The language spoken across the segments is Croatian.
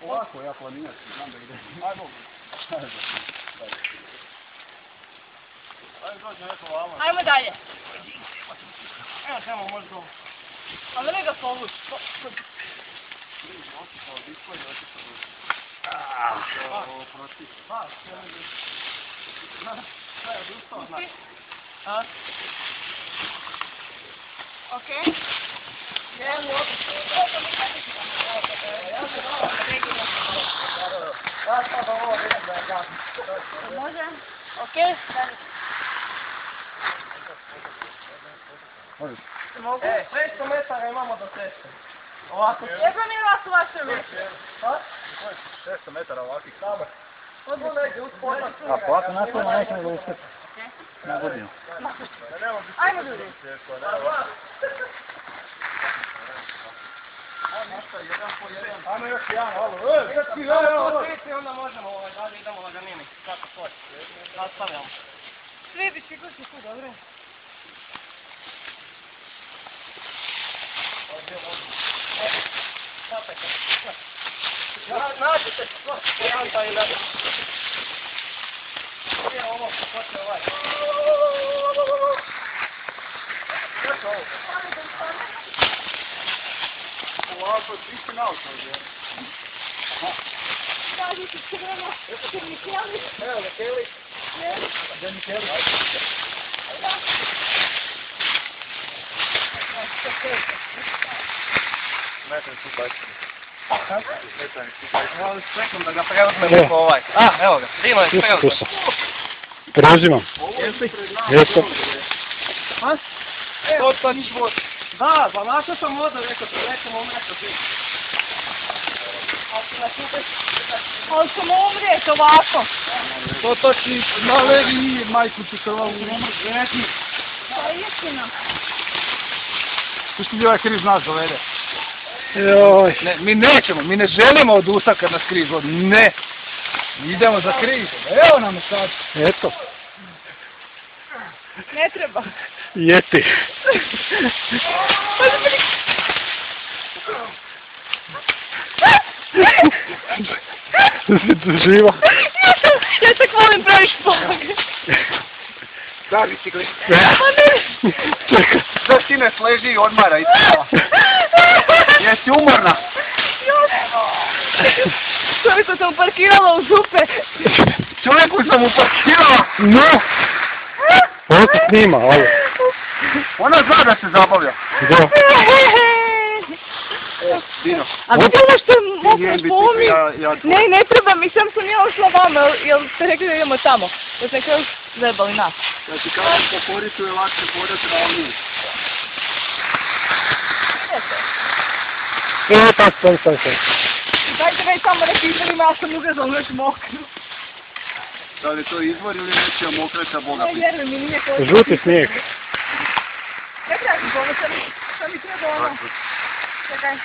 Ovako ja planinac, znam da ide. Ajmo. Ajmo dođe neko vama. Ajmo dalje. Evo samo možda. Ali ne ga povući. Okej. Može? Okej. Mogu? 600 metara imamo do ceste. Ovako. Ja planirala su vaše mjesto. 600 metara ovakvih kamer. Odmah negdje uz potak. A polako nastavimo nećemo da uspjeti. Na godinu. Ajmo ljudi. Ajmo još jedan, alo. Onda možemo dalje, idemo laganini. Kako hoće. Nastavljamo. Svi biciklisti su dobre. Nađite janta i nađe. Gdje je ovo? Hoće ovaj. Kako ovo? Ovako, čisti naučno ovdje. Daži ti crveno, crni kjeli. Evo ga kjeli. Gdje mi kjeli? Metan su bačeni. Metan su bačeni. Ja čekam da ga preuzmem po ovaj. Evo ga. Dino je preuzmem. Preuzimam. Jeste. To toč vod. Da, pa našao sam vodu, rekao sam, nećemo umreti od njih. Ali ćemo umrijeti ovako. To toči nalevi majku ti krvavu. To je istina. Pusti li ovaj križ nas dovede? Joj. Ne, mi ne želimo odustati kad nas križ vodi, ne. Idemo za križ, evo nam sad. Eto. Ne treba. Jeti. Živa. Ja se volim praviš pomoge. Da, biciklist. Čekaj. Sve sine sleži i odmara i spava. Jesi umorna? Čovjeku sam parkirala u župe. Čovjeku sam uparkirala. No. Ovo se snima, ovo. Ona zna da se zabavlja. Da. Dino. A vi treba što mogu spomi? Ne treba mi, sam ja ušla vama, jer ste rekli da idemo tamo. Da ste kraju zebali nas. Ja ti kažem, po koricu je lakše podati ravniju. Evo tako, stoj. Dajte već samo neki izvorim, ja sam ugazala već mokru. Da li je to izvor ili nečija mokreća Boga Ne pita? vjerujem mi, nije koji. Žuti snijeg. Ne treba mi pomoć, sam mi treba ono. Čekaj.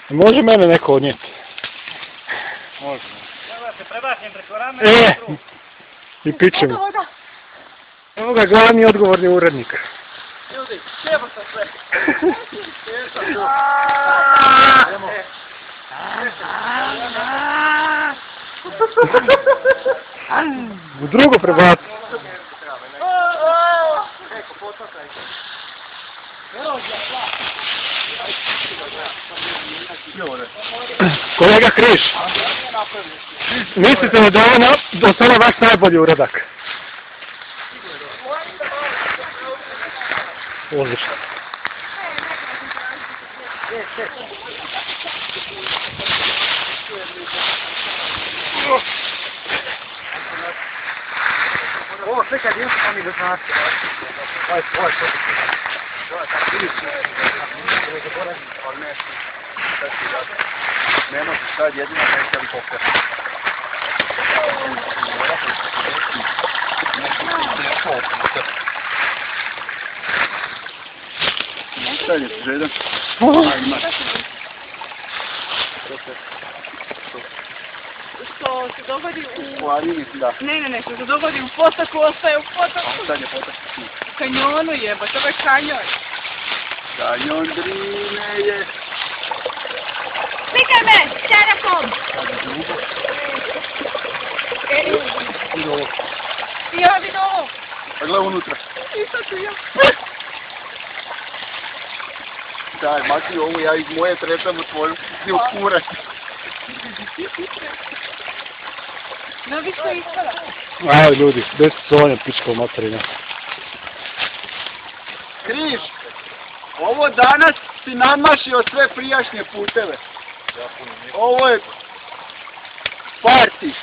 Može mene neko odnijeti? Može. Evo se prebacim preko rame. I pićemo. Evo ga glavni odgovorni urednik. Ljudi, sjebo sam sve. U drugo prebaci. Kolega Križ, mislite li da je ovo do sada vaš najbolji uradak? Odlično. Ovo sve kad imam sam i da znači. Ovo što ne možeš sad jedino neće li pokrati. Šta je žedan? Imaš. što se dogodi u... U Arini, da. Ne, što se dogodi u potoku, ostaje u potoku. A sad je potak. U kanjonu jebote, ovo je kanjon. Kanjon Drine je... Slikaj me, s telefon! Vidi ovo. Ja vidim ovo. A gledaj unutra. I sad ću ja. Daj, makni ovo, ja iz moje trepam u tvoju. Ti od kurac. No vi što ispala. Ajde ljudi, 10 psovanja pička u materina. Križ! Ovo danas si nadmašio sve prijašnje puteve. Ovo je... Parti!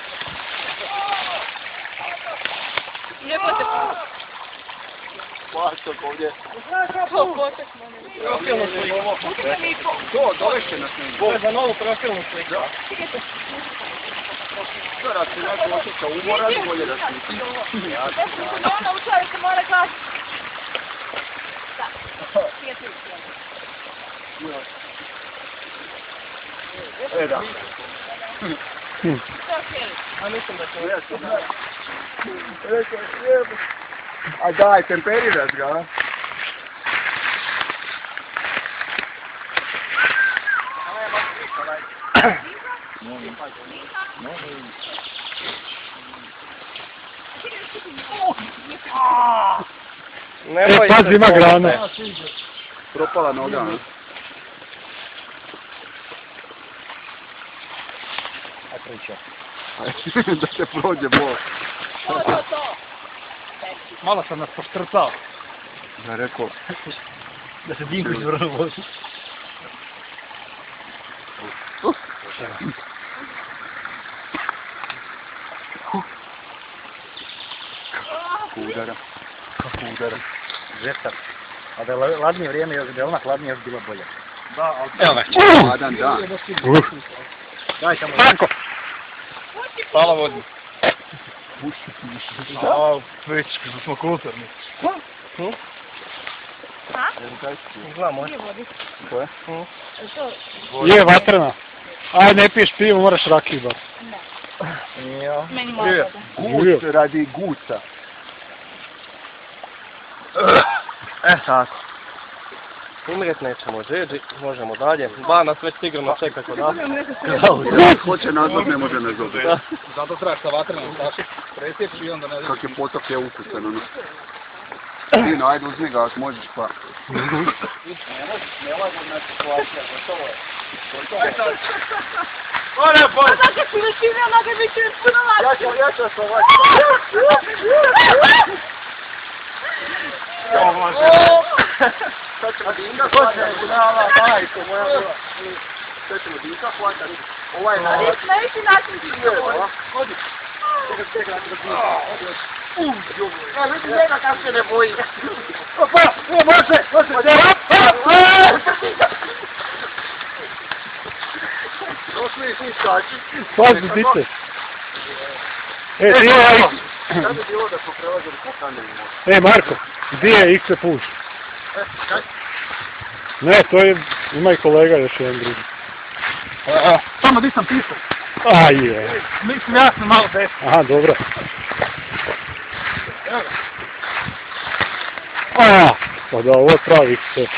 Jebote. Pasok ovdje. To potek mene. Profilnu sliku. To, dovešće nas negdje. Ovo je za novu profilnu sliku. Što rad se neko osjeća umoran, bolje da sliti. Ona učara se mora glasiti. Da. E da. A mislim da će... A daj, temperiraš ga, a? E, pazi, ima grane. Propala noga, a? A priča. Da se prođe bol. To. Malo sam nas poštrcao. Da rekao. Da se Dinko izvrnu vozi. Kako udara. Kako udara. Žestar. A da je ladnije vrijeme, da je ona hladnije još bila bolja. Da, ali... Evo ga. Hladan dan. Daj tamo. Marko! Hvala vodni. Da? A, večki, da smo kulturni. Izgleda može. Ko je? Je vatrena. Aj, ne piješ pivo, moraš rakiju bar. Ja. Meni mora da. Guc radi guca. Tako. Umrijet nećemo, Žeđi, možemo dalje. Ba nas već sigurno čeka kod nas. Hoće nazvat, ne može nazvat. Zato trebaš sa vatrenom stašit, presjeći i onda ne znaš. Kak je potok je ukusan, ono. Dino, ajde uzmi ga, ako možeš pa. Nelagodna situacija, gotovo je. Ode, bolj! A tako si većina, onoga bit će puno lakše. Ja ću vas ovaj. Jo, može. Sad ćemo Dinka hvatati. Majko moja moja. Sad ćemo Dinka hvatati. Ovaj je Na isti način ti je ovo. Hodi. Ja vidim njega kako se ne boji. Opa, može. Došli i svi skači. Pazi, dice. E, gdje je X? Šta bi bilo da smo prelazili po Kandevi most? E, Marko, gdje je X puš? Ne, to je, ima i kolega još jedan drugi. Samo di sam pisao. Aj je. Mislim, ja sam malo desno. Aha, dobro. Evo ga. Pa da, ovo je pravi X.